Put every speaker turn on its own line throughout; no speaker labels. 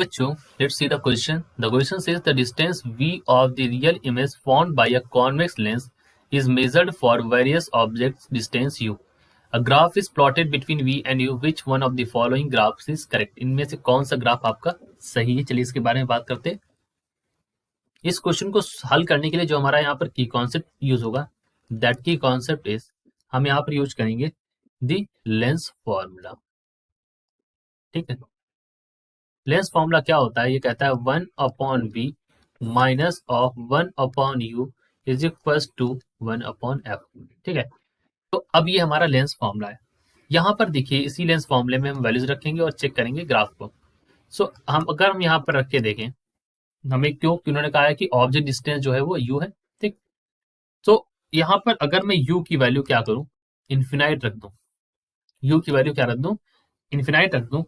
बच्चों, let's see the question. The question says the distance v of the real image formed by a convex lens is measured for various objects distance u. A graph is plotted between v and u. Which one of the following graphs is correct? इनमें से कौन सा graph आपका सही है? चलिए इसके बारे में बात करते हैं। इस क्वेश्चन को हल करने के लिए जो हमारा यहाँ पर की कॉन्सेप्ट यूज होगा, दैट की कॉन्सेप्ट इज, हम यहाँ पर यूज करेंगे द लेंस फॉर्मूला। ठीक है, लेंस फॉर्मूला क्या होता है? ये कहता है 1/v minus of 1/u is equal to 1/f। ठीक है, तो अब ये हमारा लेंस फॉर्मूला है। यहाँ पर देखिए, इसी लेंस फॉर्मूले में हम वैल्यूज रखेंगे और चेक करेंगे ग्राफ को। अगर हम यहाँ पर रख के देखें, हमें क्यों उन्होंने कहा है कि ऑब्जेक्ट डिस्टेंस जो है वो u है। ठीक, तो यहाँ पर अगर मैं u की वैल्यू क्या करूं, इन्फिनाइट रख दूं, u की वैल्यू क्या रख दूं, इन्फिनाइट रख दूं,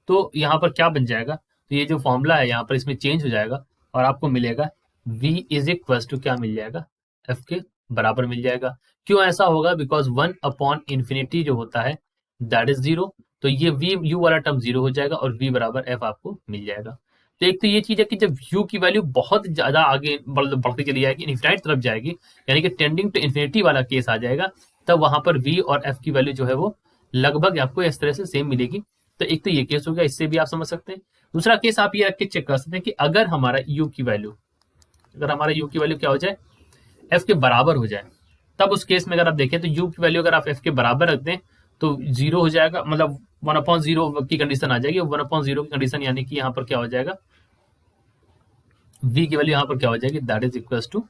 तो यहाँ पर क्या बन जाएगा? तो ये जो फॉर्मूला है यहाँ पर इसमें चेंज हो जाएगा और आपको मिलेगा v इज इक्वल टू क्या मिल जाएगा, f के बराबर मिल जाएगा। क्यों ऐसा होगा? बिकॉज 1/इंफिनिटी जो होता है दैट इज 0, तो ये v u वाला टर्म 0 हो जाएगा और v बराबर f आपको मिल जाएगा। तो एक तो ये चीज है कि जब u की वैल्यू बहुत ज्यादा आगे बढ़ती चली जाएगी, इन्फिनाइट तरफ जाएगी, यानी कि टेंडिंग टू इन्फिनिटी वाला केस आ जाएगा, तब वहां पर v और f की वैल्यू जो है वो लगभग आपको इस तरह से सेम मिलेगी। तो एक तो ये केस हो गया, इससे भी आप समझ सकते हैं। दूसरा केस आप ये रख के चेक कर सकते हैं कि अगर हमारा u की वैल्यू क्या हो जाए, f के बराबर हो जाए, तब उस केस में अगर आप देखें तो u की वैल्यू अगर आप f के बराबर रख दें तो 0 हो जाएगा, मतलब 1/0 की कंडीशन आ जाएगी। 1/0 की कंडीशन यानी कि यहाँ पर क्या हो जाएगा, v की वैल्यू यहाँ पर क्या हो जाएगी, that is equal to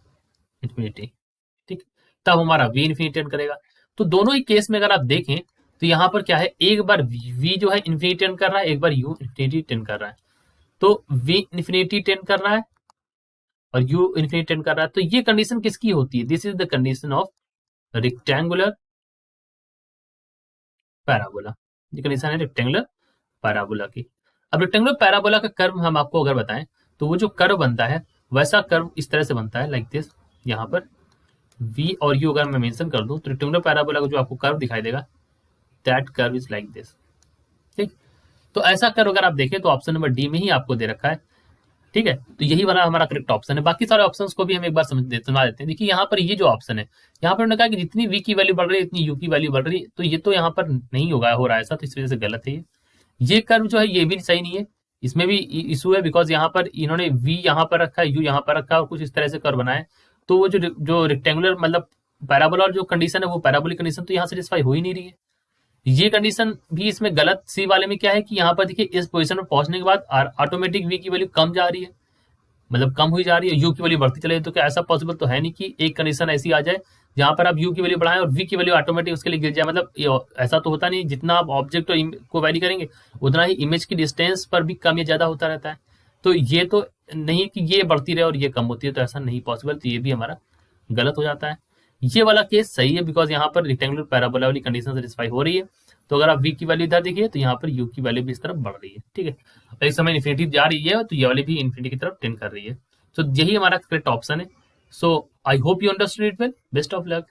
infinity. ठीक, तब हमारा v इन्फिनिटी करेगा। तो दोनों ही केस में अगर आप देखें तो यहाँ पर क्या है, एक बार v जो है इन्फिनिटी टेंड कर रहा है, एक बार u इन्फिनिटी टेंड कर रहा है। तो v इन्फिनिटी टेंड कर रहा है और u इन्फिनिटी टेंड कर रहा है, तो ये कंडीशन किसकी होती है? This is the condition of rectangular parabola. ये कंडीशन है रेक्टेंगुलर पैराबोला की। अब रेक्टेंगुलर पैराबोला का कर्व हम आपको अगर बताएं तो वो जो कर्व बनता है वैसा कर्व इस तरह से बनता है, लाइक दिस। यहाँ पर v और u अगर मैं मेंशन कर दूं तो रेक्टेंगुलर पैराबोला का जो आपको कर्व दिखाई देगा, that curve is like this. ठीक, तो ऐसा कर्व अगर आप देखें तो ऑप्शन नंबर डी में ही आपको दे रखा है। ठीक है, तो यही वाला हमारा करेक्ट ऑप्शन है। बाकी सारे ऑप्शंस को भी हम एक बार समझा देते हैं। देखिए यहाँ पर ये जो ऑप्शन है, यहाँ पर उन्होंने कहा कि जितनी v की वैल्यू बढ़ रही है इतनी u की वैल्यू बढ़ रही है, तो ये तो यहाँ पर नहीं होगा, हो रहा है ऐसा, तो इस वजह से गलत है। ये कर्व जो है ये भी सही नहीं है, इसमें भी इशू है, बिकॉज यहाँ पर इन्होंने v यहाँ पर रखा है, u यहाँ पर रखा है और कुछ इस तरह से कर्व बनाए, तो वो जो रेक्टेंगुलर मतलब पैराबोला और जो कंडीशन है वो पैराबोलिक कंडीशन तो यहाँ सेटिस्फाई हो ही नहीं रही है। ये कंडीशन भी इसमें गलत। सी वाले में क्या है कि यहाँ पर देखिए इस पोजीशन पर पहुंचने के बाद ऑटोमेटिक v की वैल्यू कम जा रही है, मतलब कम हुई जा रही है, u की वैल्यू बढ़ती चले, तो क्या ऐसा पॉसिबल तो है नहीं कि एक कंडीशन ऐसी आ जाए जहां पर आप u की वैल्यू बढ़ाएं और v की वैल्यू ऑटोमेटिक उसके लिए गिर जाए। मतलब ऐसा तो होता नहीं, जितना आप ऑब्जेक्ट को वैरी करेंगे उतना ही इमेज की डिस्टेंस पर भी कम या ज्यादा होता रहता है। तो ये तो नहीं कि ये बढ़ती रहे और ये कम होती है, तो ऐसा नहीं पॉसिबल, तो ये भी हमारा गलत हो जाता है। ये वाला केस सही है, बिकॉज यहाँ पर रेक्टेंगुलर पैराबोला वाली कंडीशन सेटिस्फाई हो रही है। तो अगर आप v की वैल्यू इधर देखिए तो यहाँ पर u की वैल्यू भी इस तरफ बढ़ रही है। ठीक है, और इस समय इन्फिनिटी जा रही है तो ये वाली भी इन्फिनिटी की तरफ टेंड कर रही है। तो यही हमारा करेक्ट ऑप्शन है। So I hope you understood it well. Best of luck.